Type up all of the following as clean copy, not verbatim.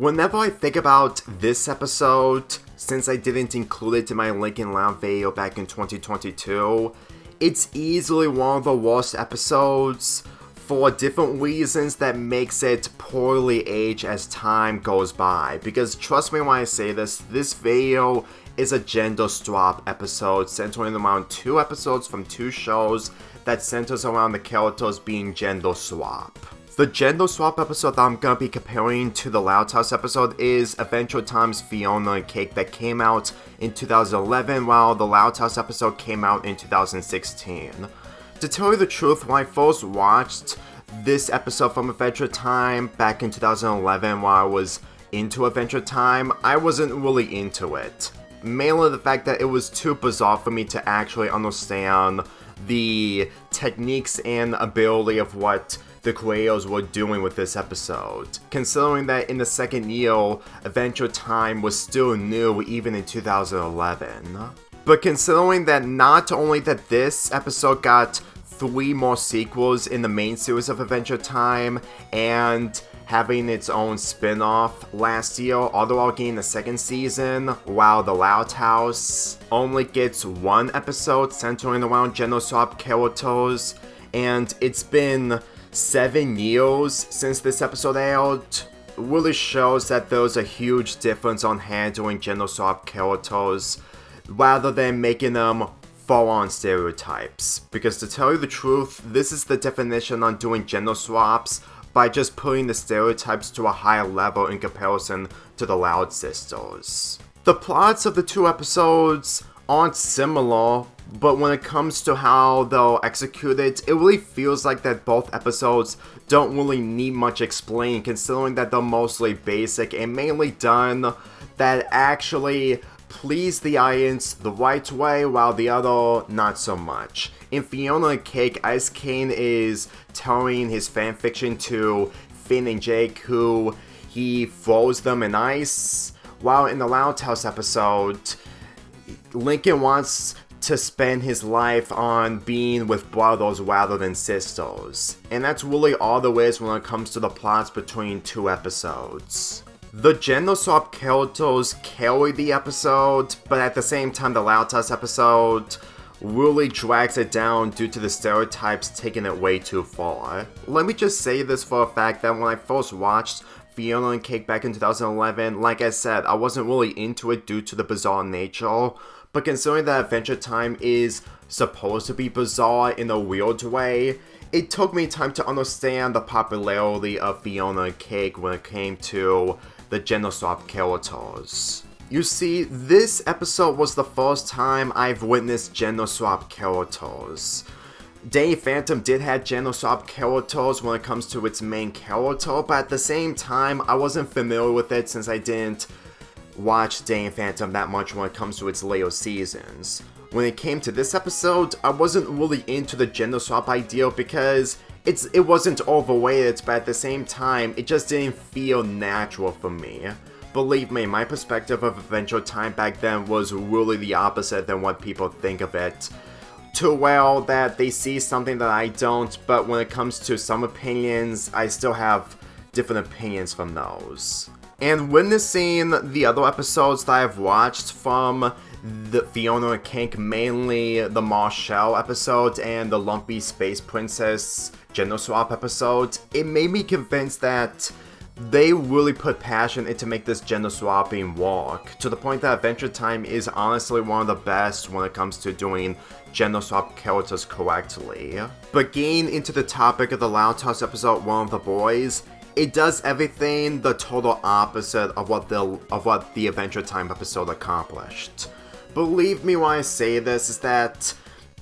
Whenever I think about this episode, since I didn't include it in my Lincoln Lounge video back in 2022, it's easily one of the worst episodes for different reasons that makes it poorly aged as time goes by. Because trust me when I say this video is a gender swap episode centering around 2 episodes from 2 shows that centers around the characters being gender swap. The gender swap episode that I'm gonna be comparing to the Loud House episode is Adventure Time's Fionna and Cake that came out in 2011, while the Loud House episode came out in 2016. To tell you the truth, when I first watched this episode from Adventure Time back in 2011 while I was into Adventure Time, I wasn't really into it. Mainly the fact that it was too bizarre for me to actually understand the techniques and ability of what the creators were doing with this episode, considering that in the second year, Adventure Time was still new even in 2011. But considering that not only that this episode got 3 more sequels in the main series of Adventure Time, and having its own spin-off last year, although getting the 2nd season, while The Loud House only gets 1 episode centering around gender swap characters, and it's been 7 years since this episode aired, really shows that there's a huge difference on handling gender swap characters rather than making them full-on stereotypes. Because to tell you the truth, this is the definition on doing gender swaps by just putting the stereotypes to a higher level in comparison to the Loud sisters. The plots of the 2 episodes aren't similar, but when it comes to how they'll execute it, it really feels like that both episodes don't really need much explaining, considering that they're mostly basic and mainly done that actually please the audience the right way, while the other not so much. In Fionna and Cake, Ice Kane is telling his fanfiction to Finn and Jake, who he froze them in ice, while in the Loud House episode, Lincoln wants to spend his life on being with brothers rather than sisters. And that's really all there is when it comes to the plots between 2 episodes. The gender swap characters carry the episode, but at the same time the Loud House episode really drags it down due to the stereotypes taking it way too far. Let me just say this for a fact that when I first watched Fionna and Cake back in 2011, like I said, I wasn't really into it due to the bizarre nature, but considering that Adventure Time is supposed to be bizarre in a weird way, it took me time to understand the popularity of Fionna and Cake when it came to the gender swap characters. You see, this episode was the first time I've witnessed gender swap characters. Danny Phantom did have gender swap characters when it comes to its main character, but at the same time, I wasn't familiar with it since I didn't watch Danny Phantom that much when it comes to its later seasons. When it came to this episode, I wasn't really into the gender swap idea because it wasn't overrated, but at the same time, it just didn't feel natural for me. Believe me, my perspective of Adventure Time back then was really the opposite than what people think of it. Too well that they see something that I don't, but when it comes to some opinions, I still have different opinions from those. And witnessing the other episodes that I've watched from the Fionna and Cake, mainly the Marshall episode and the Lumpy Space Princess gender swap episode, it made me convinced that they really put passion into make this gender swapping work, to the point that Adventure Time is honestly one of the best when it comes to doing gender swap characters correctly. But getting into the topic of the Loud House episode, One of the Boys, it does everything the total opposite of what the Adventure Time episode accomplished. Believe me when I say this, is that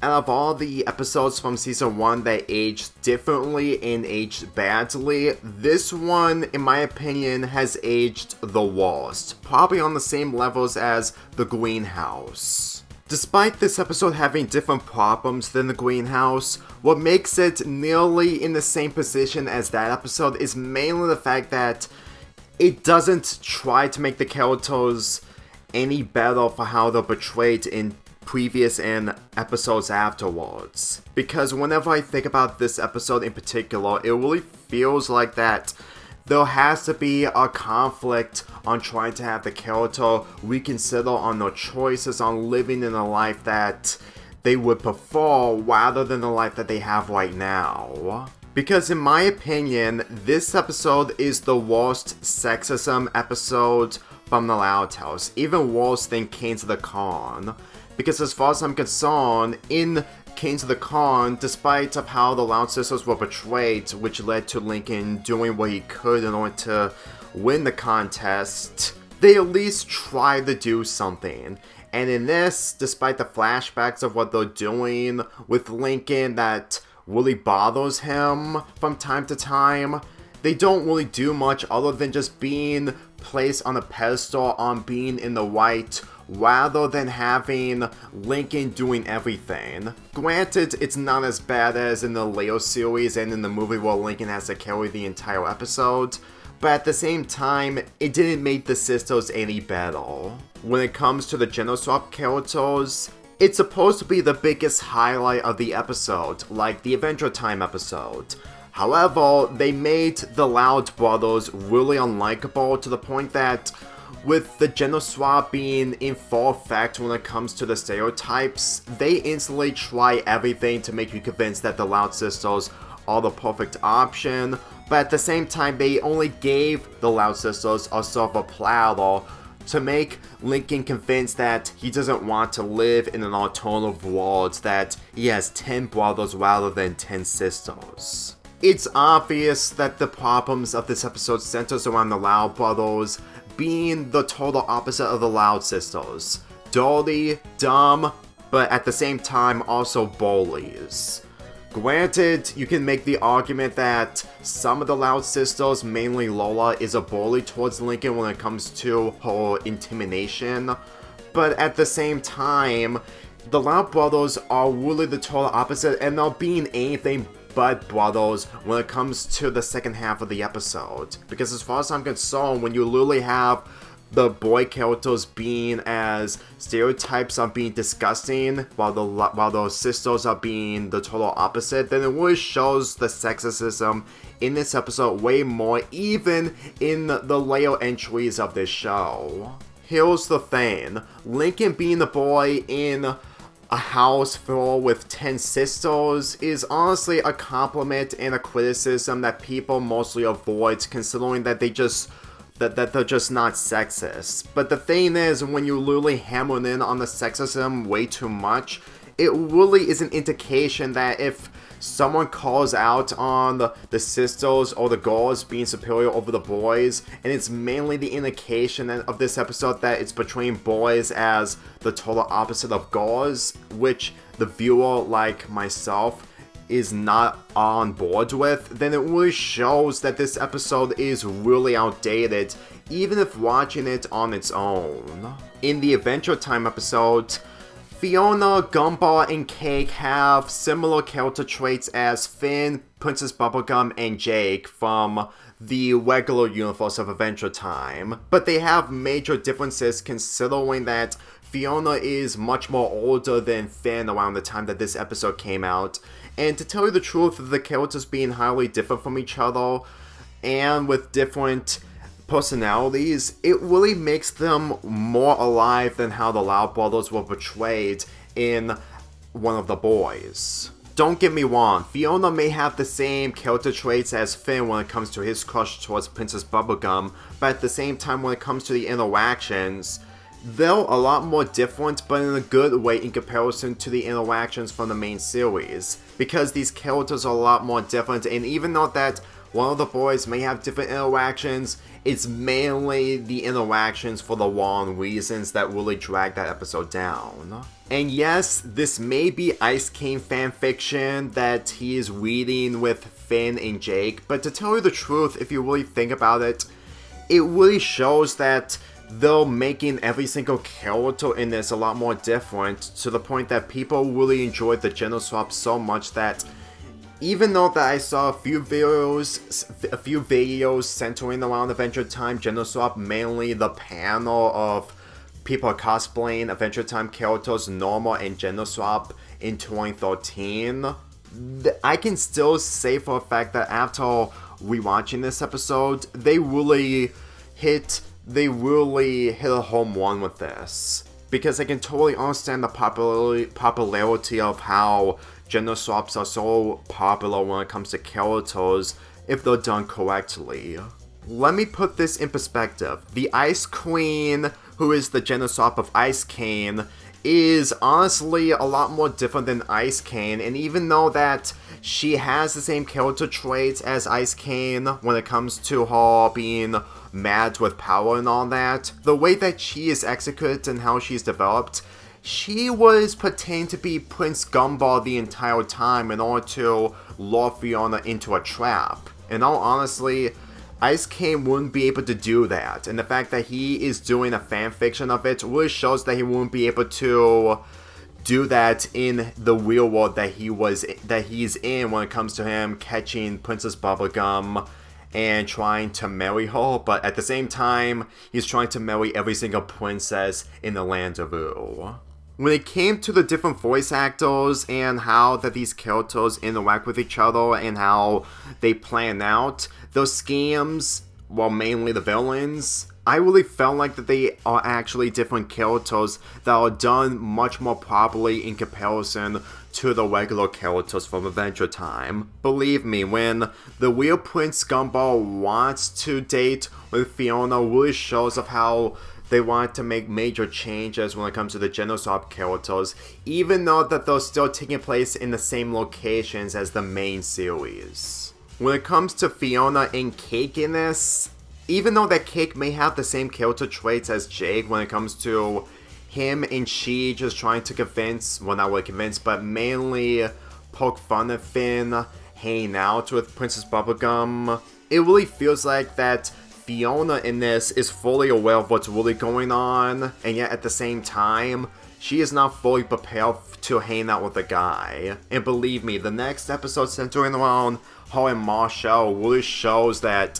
out of all the episodes from Season 1 that aged differently and aged badly, this one, in my opinion, has aged the worst. Probably on the same levels as The Greenhouse. Despite this episode having different problems than The Greenhouse, what makes it nearly in the same position as that episode is mainly the fact that it doesn't try to make the characters any better for how they're portrayed in previous and episodes afterwards. Because whenever I think about this episode in particular, it really feels like that there has to be a conflict on trying to have the character reconsider on their choices on living in a life that they would prefer rather than the life that they have right now. Because in my opinion, this episode is the worst sexism episode from the Loud House, even worse than Kane to the Con. Because as far as I'm concerned, in Kane to the Con, despite of how the Loud Sisters were betrayed, which led to Lincoln doing what he could in order to win the contest, they at least tried to do something. And in this, despite the flashbacks of what they're doing with Lincoln that really bothers him from time to time, they don't really do much other than just being placed on a pedestal on being in the right, rather than having Lincoln doing everything. Granted, it's not as bad as in the Leo series and in the movie where Lincoln has to carry the entire episode, but at the same time, it didn't make the sisters any better. When it comes to the gender swap characters, it's supposed to be the biggest highlight of the episode, like the Adventure Time episode. However, they made the Loud brothers really unlikable to the point that with the gender swap being in full effect when it comes to the stereotypes, they instantly try everything to make you convinced that the Loud sisters are the perfect option, but at the same time they only gave the Loud sisters a silver platter to make Lincoln convinced that he doesn't want to live in an alternative world, that he has 10 brothers rather than 10 sisters. It's obvious that the problems of this episode centers around the Loud brothers being the total opposite of the Loud sisters. Dirty, dumb, but at the same time also bullies. Granted, you can make the argument that some of the Loud sisters, mainly Lola, is a bully towards Lincoln when it comes to her intimidation, but at the same time, the Loud brothers are really the total opposite, and they're being anything but brothers when it comes to the second half of the episode. Because as far as I'm concerned, when you literally have the boy characters being as stereotypes are being disgusting, while the sisters are being the total opposite, then it really shows the sexism in this episode way more, even in the later entries of this show. Here's the thing, Lincoln being the boy in a house filled with 10 sisters is honestly a compliment and a criticism that people mostly avoid, considering that they're just not sexist. But the thing is, when you literally hammer in on the sexism way too much, it really is an indication that if someone calls out on the sisters or the girls being superior over the boys, and it's mainly the indication of this episode that it's portraying boys as the total opposite of girls, which the viewer, like myself, is not on board with, then it really shows that this episode is really outdated, even if watching it on its own. In the Adventure Time episode, Fionna, Gumball, and Cake have similar character traits as Finn, Princess Bubblegum, and Jake from the regular universe of Adventure Time, but they have major differences considering that Fionna is much more older than Finn around the time that this episode came out, and to tell you the truth, the characters being highly different from each other, and with different personalities, it really makes them more alive than how the Loud brothers were portrayed in One of the Boys. Don't get me wrong, Fionna may have the same character traits as Finn when it comes to his crush towards Princess Bubblegum, but at the same time when it comes to the interactions, they're a lot more different, but in a good way in comparison to the interactions from the main series, because these characters are a lot more different, and even though that One of the Boys may have different interactions, it's mainly the interactions for the wrong reasons that really drag that episode down. And yes, this may be Ice King fanfiction that he is reading with Finn and Jake, but to tell you the truth, if you really think about it, it really shows that they're making every single character in this a lot more different, to the point that people really enjoyed the gender swap so much that even though that I saw a few videos centering around Adventure Time gender swap, mainly the panel of people cosplaying Adventure Time characters normal and gender swap in 2013, I can still say for a fact that after rewatching this episode, they really hit a home run with this. Because I can totally understand the popularity of how gender swaps are so popular when it comes to characters if they're done correctly. Let me put this in perspective. The Ice Queen, who is the gender swap of Ice Cane, is honestly a lot more different than Ice Cane, and even though that she has the same character traits as Ice Cane when it comes to her being mad with power and all that, the way that she is executed and how she's developed, she was pretending to be Prince Gumball the entire time in order to lure Fionna into a trap. In all honesty, Ice Cane wouldn't be able to do that, and the fact that he is doing a fanfiction of it really shows that he wouldn't be able to do that in the real world that he's in when it comes to him catching Princess Bubblegum and trying to marry her, but at the same time, he's trying to marry every single princess in the land of Ooo. When it came to the different voice actors and how that these characters interact with each other and how they plan out, those scams, well, mainly the villains, I really felt like that they are actually different characters that are done much more properly in comparison to the regular characters from Adventure Time. Believe me, when the real Prince Gumball wants to date with Fionna really shows of how they want to make major changes when it comes to the gender swap characters, even though that they're still taking place in the same locations as the main series. When it comes to Fionna and Cake in this, even though that Cake may have the same character traits as Jake when it comes to him and she just trying to convince, well, not really convince, but mainly poke fun at Finn hanging out with Princess Bubblegum, it really feels like that Fionna in this is fully aware of what's really going on, and yet at the same time, she is not fully prepared to hang out with a guy. And believe me, the next episode centering around her and Marshall really shows that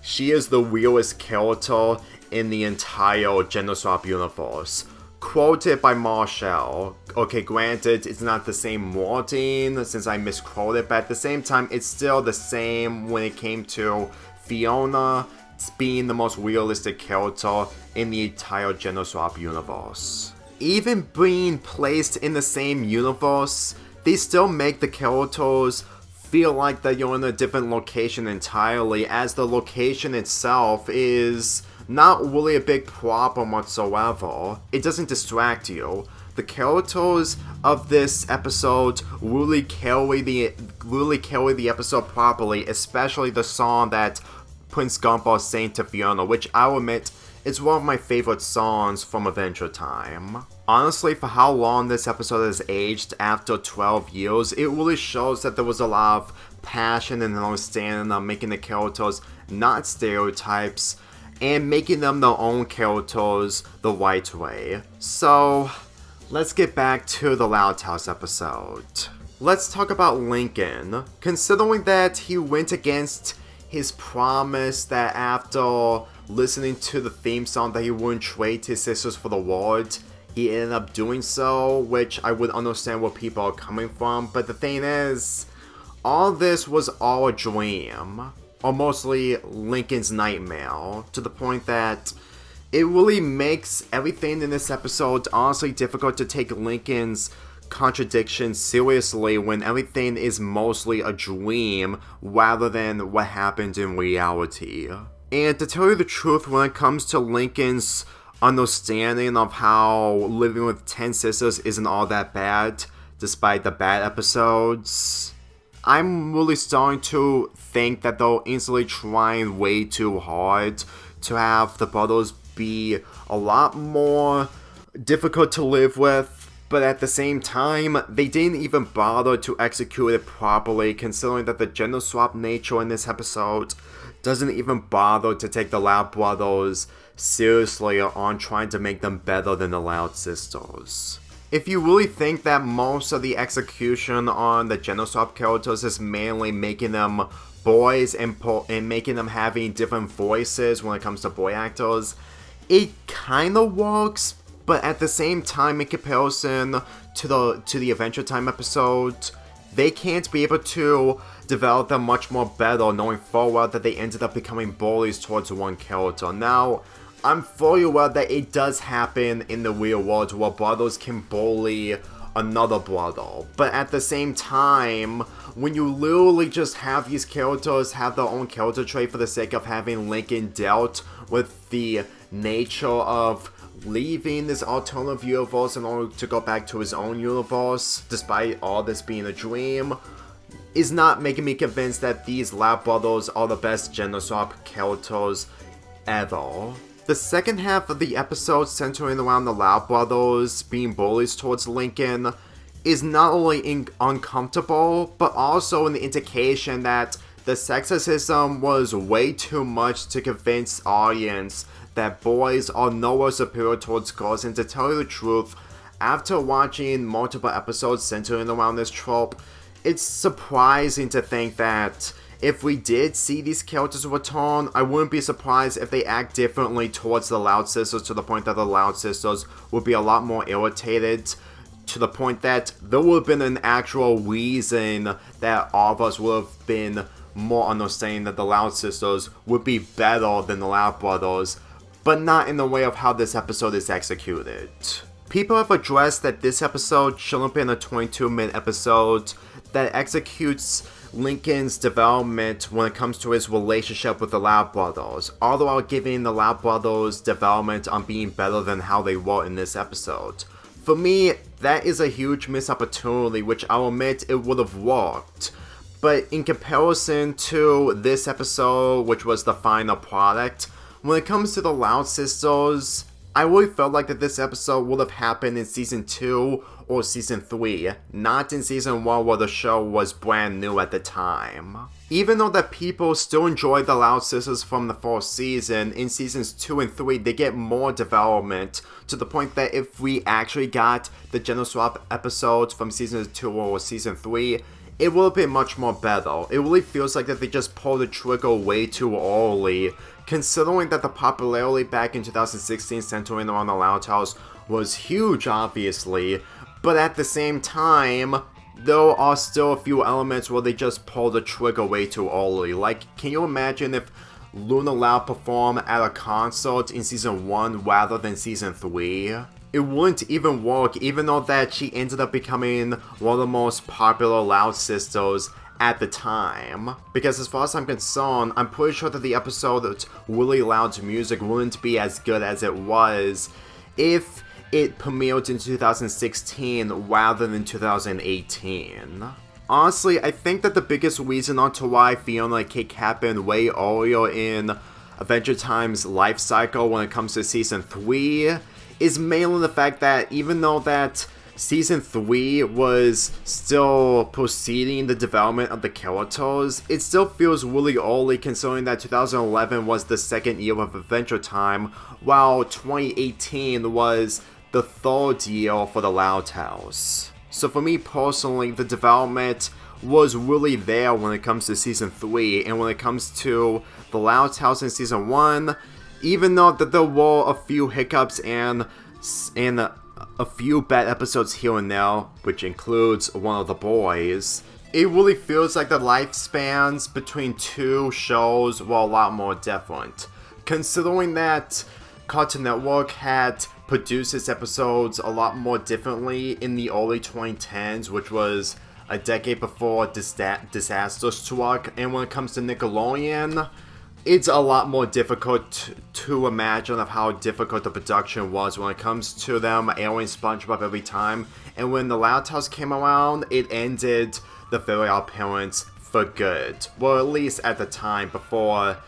she is the realest character in the entire gender swap universe. Quoted by Marshall. Okay, granted, it's not the same wording since I misquoted, but at the same time, it's still the same when it came to Fionna being the most realistic character in the entire gender swap universe. Even being placed in the same universe, they still make the characters feel like that you're in a different location entirely, as the location itself is not really a big problem whatsoever. It doesn't distract you. The characters of this episode really carry the episode properly, especially the song that Prince Gumball sang to Fionna, which I'll admit is one of my favorite songs from Adventure Time. Honestly, for how long this episode has aged after 12 years, it really shows that there was a lot of passion and understanding of making the characters not stereotypes and making them their own characters the right way. So, let's get back to the Loud House episode. Let's talk about Lincoln. Considering that he went against his promise that after listening to the theme song that he wouldn't trade his sisters for the world, he ended up doing so, which I would understand where people are coming from, but the thing is, all this was all a dream, or mostly Lincoln's nightmare, to the point that it really makes everything in this episode honestly difficult to take Lincoln's contradiction seriously when everything is mostly a dream rather than what happened in reality. And to tell you the truth, when it comes to Lincoln's understanding of how living with 10 sisters isn't all that bad, despite the bad episodes, I'm really starting to think that they're instantly trying way too hard to have the brothers be a lot more difficult to live with. But at the same time, they didn't even bother to execute it properly, considering that the gender swap nature in this episode doesn't even bother to take the Loud brothers seriously on trying to make them better than the Loud sisters. If you really think that most of the execution on the gender swap characters is mainly making them boys and making them having different voices when it comes to boy actors, it kinda works. But at the same time, in comparison to the Adventure Time episode, they can't be able to develop them much more better, knowing full well that they ended up becoming bullies towards one character. Now, I'm fully aware that it does happen in the real world where brothers can bully another brother, but at the same time, when you literally just have these characters have their own character trait for the sake of having Lincoln dealt with the nature of leaving this alternative universe in order to go back to his own universe, despite all this being a dream, is not making me convinced that these Lab Brothers are the best gender swap characters ever. The second half of the episode, centering around the Lab Brothers being bullies towards Lincoln, is not only uncomfortable, but also an indication that the sexism was way too much to convince the audience that boys are nowhere superior towards girls. And to tell you the truth, after watching multiple episodes centering around this trope, it's surprising to think that if we did see these characters return, I wouldn't be surprised if they act differently towards the Loud Sisters, to the point that the Loud Sisters would be a lot more irritated, to the point that there would have been an actual reason that all of us would have been more understanding that the Loud Sisters would be better than the Loud Brothers, but not in the way of how this episode is executed. People have addressed that this episode shouldn't have been a 22-minute episode that executes Lincoln's development when it comes to his relationship with the Lab Brothers, all the while giving the Lab Brothers development on being better than how they were in this episode. For me, that is a huge missed opportunity, which I'll admit it would have worked. But in comparison to this episode, which was the final product, when it comes to the Loud Sisters, I really felt like that this episode would have happened in Season 2 or Season 3, not in Season 1 where the show was brand new at the time. Even though that people still enjoy the Loud Sisters from the first season, in Seasons 2 and 3 they get more development, to the point that if we actually got the gender swap episodes from Season 2 or Season 3, it would have been much more better. It really feels like that they just pulled the trigger way too early, considering that the popularity back in 2016 centering around the Loud House was huge, obviously, but at the same time, there are still a few elements where they just pull the trigger way too early. Like, can you imagine if Luna Loud performed at a concert in Season 1 rather than Season 3? It wouldn't even work, even though that she ended up becoming one of the most popular Loud Sisters at the time. Because as far as I'm concerned, I'm pretty sure that the episode of Willie Loud's music wouldn't be as good as it was if it premiered in 2016 rather than 2018. Honestly, I think that the biggest reason onto why Fionna kick happened way earlier in Adventure Time's life cycle when it comes to Season 3 is mainly the fact that even though that Season 3 was still proceeding the development of the characters, it still feels really early considering that 2011 was the second year of Adventure Time, while 2018 was the third year for the Loud House. So for me personally, the development was really there when it comes to Season 3, and when it comes to the Loud House in Season 1, even though that there were a few hiccups and a few bad episodes here and there, which includes one of the boys, it really feels like the lifespans between two shows were a lot more different. Considering that Cartoon Network had produced its episodes a lot more differently in the early 2010s, which was a decade before Disaster Struck, and when it comes to Nickelodeon, it's a lot more difficult to imagine of how difficult the production was when it comes to them airing SpongeBob every time. And when the Loud House came around, it ended the Very Odd Parents for good. Well, at least at the time, before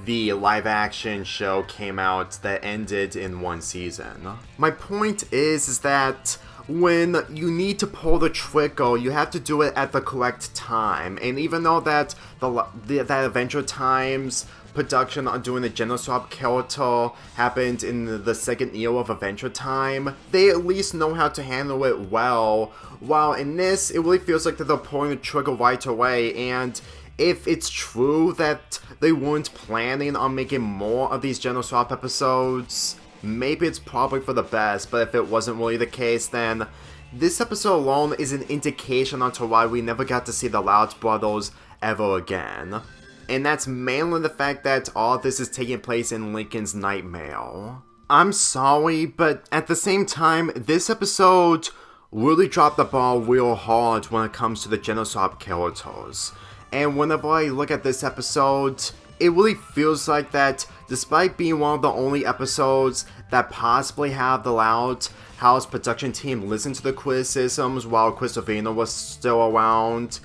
the live-action show came out that ended in one season. My point is that when you need to pull the trigger, you have to do it at the correct time. And even though that that Adventure Time's production on doing the gender swap character happened in the second year of Adventure Time, they at least know how to handle it well. While in this, it really feels like that they're pulling the trigger right away, and if it's true that they weren't planning on making more of these gender swap episodes, maybe it's probably for the best, but if it wasn't really the case, then this episode alone is an indication onto why we never got to see the Loud brothers ever again. And that's mainly the fact that all of this is taking place in Lincoln's nightmare. I'm sorry, but at the same time, this episode really dropped the ball real hard when it comes to the Genoswap characters. And whenever I look at this episode, it really feels like that despite being one of the only episodes that possibly have the Loud House production team listen to the criticisms while Fionna was still around,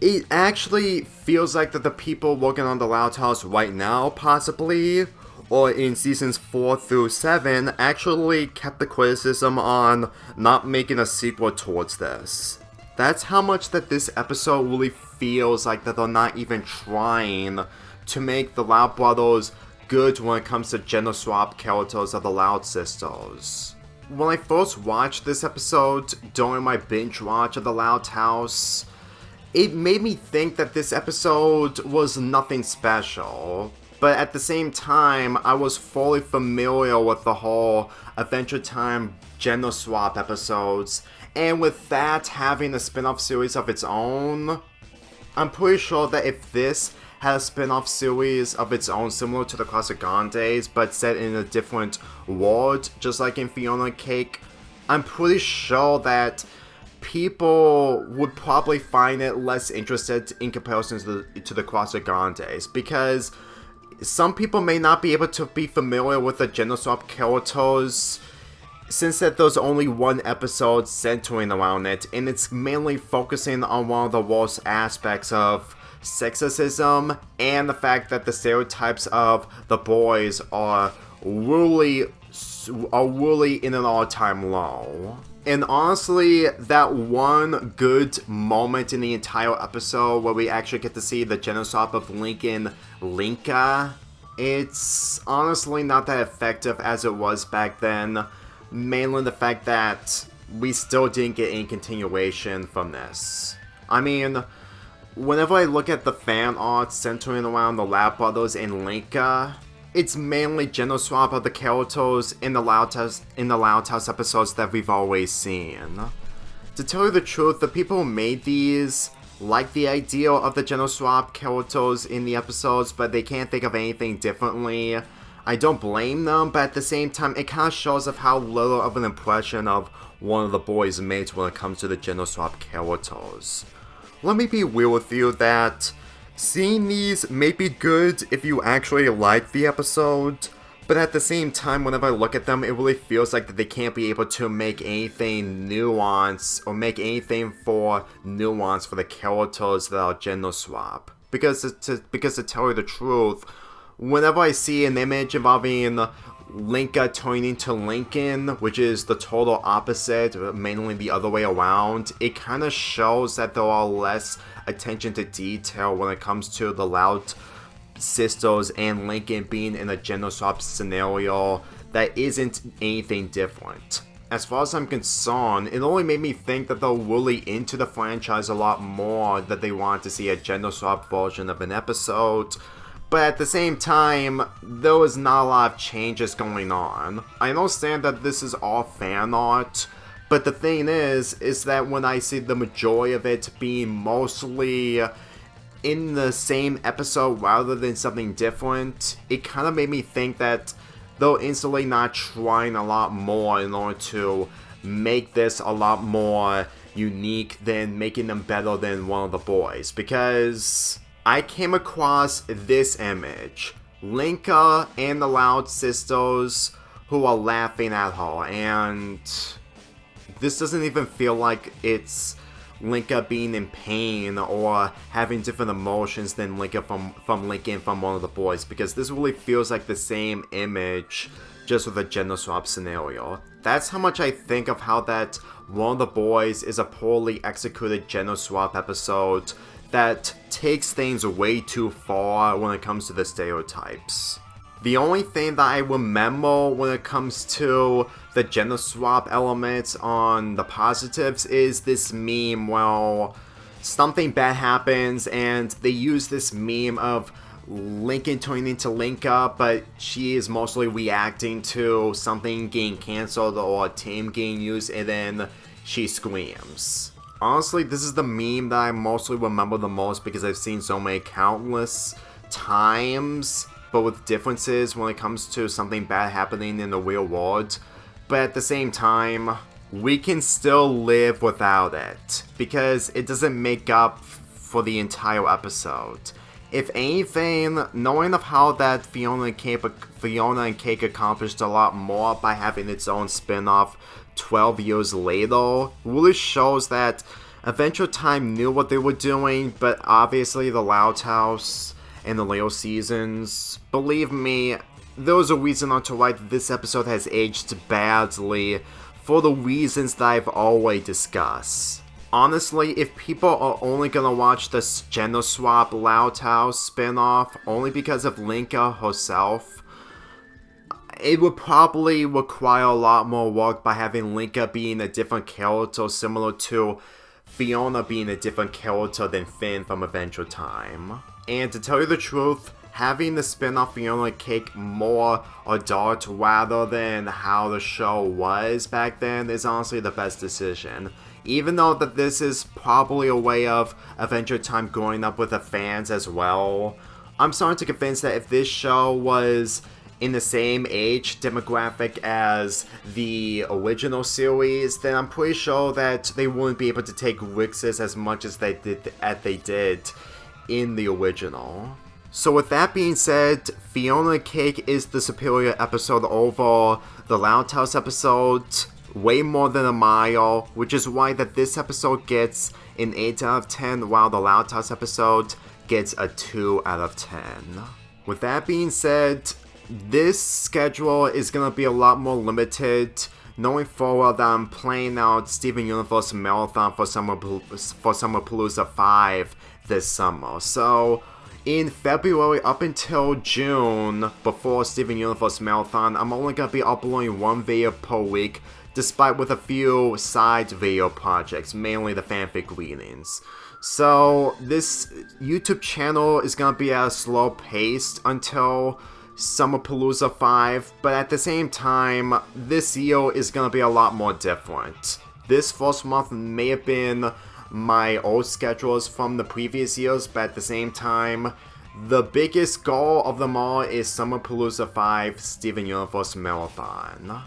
it actually feels like that the people working on the Loud House right now, possibly, or in seasons 4 through 7, actually kept the criticism on not making a sequel towards this. That's how much that this episode really feels like that they're not even trying to make the Loud brothers good when it comes to Genoswap characters of the Loud sisters. When I first watched this episode during my binge watch of the Loud House, it made me think that this episode was nothing special. But at the same time, I was fully familiar with the whole Adventure Time Genoswap episodes, and with that having a spin-off series of its own, I'm pretty sure that if this had a spin-off series of its own similar to the Classic Gone days, but set in a different world, just like in Fionna Cake, I'm pretty sure that people would probably find it less interested in comparison to the Classic Gone days, because some people may not be able to be familiar with the Genoswap characters since that there's only one episode centering around it, and it's mainly focusing on one of the worst aspects of sexism and the fact that the stereotypes of the boys are really in an all-time low. And honestly, that one good moment in the entire episode where we actually get to see the Genoswap of Lincoln Linka, it's honestly not that effective as it was back then, mainly the fact that we still didn't get any continuation from this. I mean, whenever I look at the fan art centering around the Loud brothers and Linka, it's mainly Genoswap of the characters in the Loud House episodes that we've always seen. To tell you the truth, the people who made these like the idea of the Genoswap characters in the episodes, but they can't think of anything differently. I don't blame them, but at the same time, it kind of shows of how little of an impression of one of the boys made when it comes to the Genoswap characters. Let me be real with you that seeing these may be good if you actually like the episode, but at the same time, whenever I look at them, it really feels like that they can't be able to make anything nuance or make anything for nuance for the characters that are Genoswap. Because to tell you the truth, whenever I see an image involving Linka turning to Lincoln, which is the total opposite, mainly the other way around, it kind of shows that there are less attention to detail when it comes to the Loud sisters and Lincoln being in a Genoswap scenario that isn't anything different. As far as I'm concerned, it only made me think that they're really into the franchise a lot more, that they want to see a Genoswap version of an episode. But at the same time, there was not a lot of changes going on. I understand that this is all fan art, but the thing is that when I see the majority of it being mostly in the same episode rather than something different, it kind of made me think that they're instantly not trying a lot more in order to make this a lot more unique than making them better than one of the boys. Because I came across this image, Linka and the Loud sisters who are laughing at her, and this doesn't even feel like it's Linka being in pain or having different emotions than Linka from Lincoln from one of the boys, because this really feels like the same image, just with a Genoswap scenario. That's how much I think of how that one of the boys is a poorly executed Genoswap episode that takes things way too far when it comes to the stereotypes. The only thing that I remember when it comes to the Genoswap elements on the positives is this meme where something bad happens and they use this meme of Lincoln turning into Linka, but she is mostly reacting to something getting cancelled or a team getting used, and then she screams. Honestly, this is the meme that I mostly remember the most because I've seen so many countless times, but with differences when it comes to something bad happening in the real world. But at the same time, we can still live without it, because it doesn't make up for the entire episode. If anything, knowing of how that Fionna and Cake accomplished a lot more by having its own spin-off 12 years later really shows that Adventure Time knew what they were doing, but obviously the Loud House and the later seasons, believe me, there was a reason onto why this episode has aged badly for the reasons that I've always discussed. Honestly, if people are only gonna watch the Gender Swap Loud House spin-off only because of Linka herself, it would probably require a lot more work by having Linka being a different character similar to Fionna being a different character than Finn from Adventure Time. And to tell you the truth, having the spin-off Fionna Cake more adult rather than how the show was back then is honestly the best decision. Even though that this is probably a way of Adventure Time growing up with the fans as well, I'm starting to convince that if this show was in the same age demographic as the original series, then I'm pretty sure that they wouldn't be able to take risks as much as they did in the original. So with that being said, Fionna Cake is the superior episode over the Loud House episode, way more than a mile, which is why that this episode gets an 8 out of 10, while the Loud House episode gets a 2 out of 10. With that being said, this schedule is gonna be a lot more limited, knowing full well that I'm playing out Steven Universe Marathon for Summerpalooza 5 this summer. So in February up until June, before Steven Universe Marathon, I'm only gonna be uploading one video per week, despite with a few side video projects, mainly the fanfic readings. So this YouTube channel is gonna be at a slow pace until Summerpalooza 5, but at the same time, this year is gonna be a lot more different. This first month may have been my old schedules from the previous years, but at the same time, the biggest goal of them all is Summerpalooza 5 Steven Universe Marathon.